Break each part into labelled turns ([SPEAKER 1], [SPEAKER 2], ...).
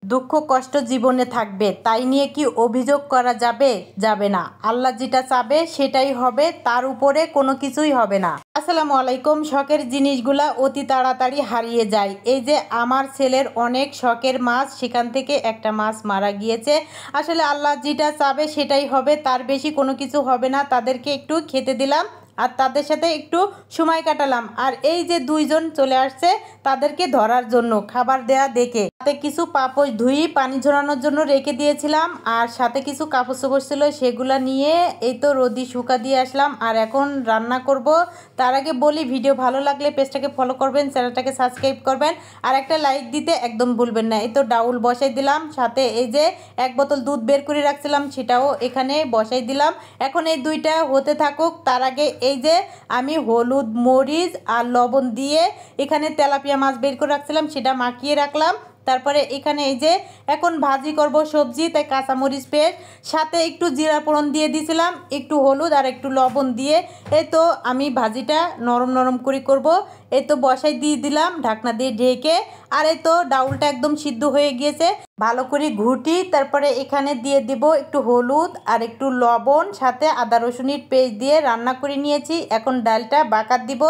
[SPEAKER 1] দুঃখ কষ্ট জীবনে থাকবে, তাই নিয়ে কি অভিযোগ করা যাবে? যাবে না। আল্লাহ যেটা চাবে সেটাই হবে, তার উপরে কোনো কিছুই হবে না। আসসালামু আলাইকুম। শখের জিনিসগুলা অতি তাড়াতাড়ি হারিয়ে যায়। এই যে আমার ছেলের অনেক শখের মাছ, সেখান থেকে একটা মাছ মারা গিয়েছে। আসলে আল্লাহ যেটা চাবে সেটাই হবে, তার বেশি কোনো কিছু হবে না। তাদেরকে একটু খেতে দিলাম আর তাদের সাথে একটু সময় কাটালাম। আর এই যে দুইজন চলে আসছে তাদেরকে ধরার জন্য, খাবার দেয়া দেখে। সাথে কিছু পাপোশ ধুই পানি ঝরানোর জন্য রেখে দিয়েছিলাম, আর সাথে কিছু কাপড় চোপড় ছিল সেগুলা নিয়ে এই তো রোদি শুকা দিয়ে আসলাম। আর এখন রান্না করব। তার আগে বলি, ভিডিও ভালো লাগলে পেজটাকে ফলো করবেন, চ্যানেলটাকে সাবস্ক্রাইব করবেন, আর একটা লাইক দিতে একদম ভুলবেন না। এই তো ডাউল বসাই দিলাম, সাথে এই যে এক বোতল দুধ বের করে রাখছিলাম সেটাও এখানে বসাই দিলাম। এখন এই দুইটা হতে থাকুক। তার আগে এই যে আমি হলুদ মরিচ আর লবণ দিয়ে এখানে তেলাপিয়া মাছ বের করে রাখছিলাম সেটা মাখিয়ে রাখলাম। তারপরে এখানে এই যে এখন ভাজি করব সবজি, তাই কাঁচামরিচ পেস্ট সাথে একটু জিরা ফোড়ন দিয়ে দিয়েছিলাম, একটু হলুদ আর একটু লবণ দিয়ে। এই তো আমি ভাজিটা নরম নরম করে করব। এই তো বসাই দিয়ে দিলাম ঢাকনা দিয়ে ঢেকে। আর এই তো ডাউলটা একদম সিদ্ধ হয়ে গিয়েছে, ভালো করে ঘুটি। তারপরে এখানে দিয়ে দিব একটু হলুদ আর একটু লবণ, সাথে আদা রসুনের পেস্ট দিয়ে রান্না করে নিয়েছি। এখন ডালটা বাকার দিব।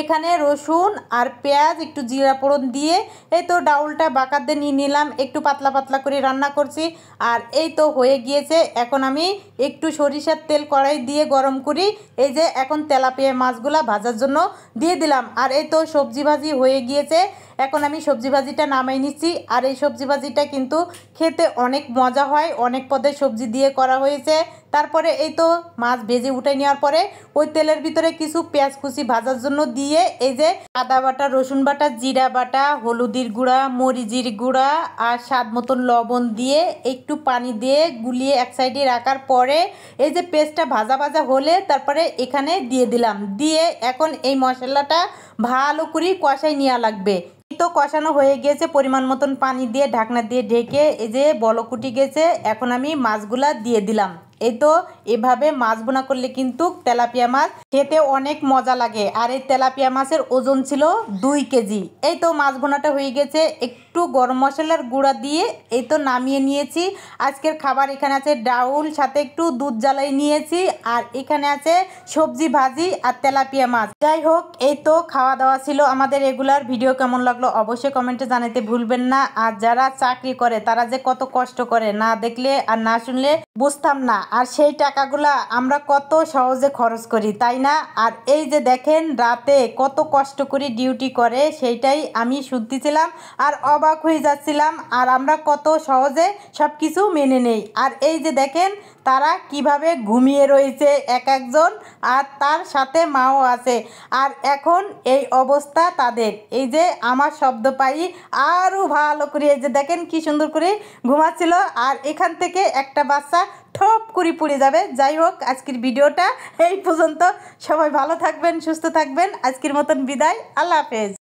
[SPEAKER 1] এখানে রসুন আর পেঁয়াজ একটু জিরা ফোড়ন দিয়ে এই তো ডাউলটা বাকার দিয়ে নিয়ে নিলাম। একটু পাতলা পাতলা করে রান্না করছি। আর এই তো হয়ে গিয়েছে। এখন আমি একটু সরিষার তেল কড়াই দিয়ে গরম করি। এই যে এখন তেলাপিয়া মাছগুলা ভাজার জন্য দিয়ে দিলাম। আর এই তো সবজি ভাজি হয়ে গিয়েছে। এখন আমি সবজি ভাজিটা নামাই নিচ্ছি। আর এই সবজি ভাজিটা কিন্তু খেতে অনেক মজা হয়, অনেক পদের সবজি দিয়ে করা হয়েছে। তারপরে এই তো মাছ ভেজে উঠে নেওয়ার পরে ওই তেলের ভিতরে কিছু পেঁয়াজ কুচি ভাজার জন্য দিয়ে এই যে আদা বাটা, রসুন বাটা, জিরা বাটা, হলুদের গুঁড়া, মরিচের গুঁড়া আর স্বাদ মতন লবণ দিয়ে একটু পানি দিয়ে গুলিয়ে এক সাইডে রাখার পরে এই যে পেস্টটা ভাজা ভাজা হলে তারপরে এখানে দিয়ে দিলাম। দিয়ে এখন এই মশলাটা ভালো করে কষাই নেওয়া লাগবে। তো কষানো হয়ে গেছে, পরিমাণ মতন পানি দিয়ে ঢাকনা দিয়ে ঢেকে এই যে বলকুটি গেছে। এখন আমি মাছগুলা দিয়ে দিলাম। এই তো এভাবে মাছ বোনা করলে কিন্তু তেলাপিয়া মাছ খেতে অনেক মজা লাগে। আর এই তেলাপিয়া মাছের ওজন ছিল 2 কেজি। এই তো মাছ বোনাটা হয়ে গেছে। একটু গরম মশলার গুঁড়া দিয়ে এই তো নামিয়ে নিয়েছি। আজকের খাবার এখানে আছে ডাউল, সাথে একটু দুধ জ্বালাই নিয়েছি, আর এখানে আছে সবজি ভাজি আর তেলাপিয়া মাছ। যাই হোক, এই তো খাওয়া দাওয়া ছিল আমাদের রেগুলার। ভিডিও কেমন লাগলো অবশ্যই কমেন্টে জানাতে ভুলবেন না। আর যারা চাকরি করে তারা যে কত কষ্ট করে, না দেখলে আর না শুনলে বুঝতাম না। আর সেই টাকাগুলা আমরা কত সহজে খরচ করি, তাই না? আর এই যে দেখেন রাতে কত কষ্ট করে ডিউটি করে, সেইটাই আমি শুনতেছিলাম আর অবাক হয়ে যাচ্ছিলাম। আর আমরা কত সহজে সব কিছু মেনে নেই। আর এই যে দেখেন তারা কিভাবে ঘুমিয়ে রয়েছে এক একজন, আর তার সাথে মাও আছে। আর এখন এই অবস্থা তাদের। এই যে আমার শব্দ পাই আরও ভালো করে এই যে দেখেন কি সুন্দর করে ঘুমাচ্ছিল। আর এখান থেকে একটা বাচ্চা ঠপ করে পড়ে যাবে। যাই হোক, আজকের ভিডিওটা এই পর্যন্ত। সবাই ভালো থাকবেন, সুস্থ থাকবেন। আজকের মতন বিদায়। আল্লাহ হাফেজ।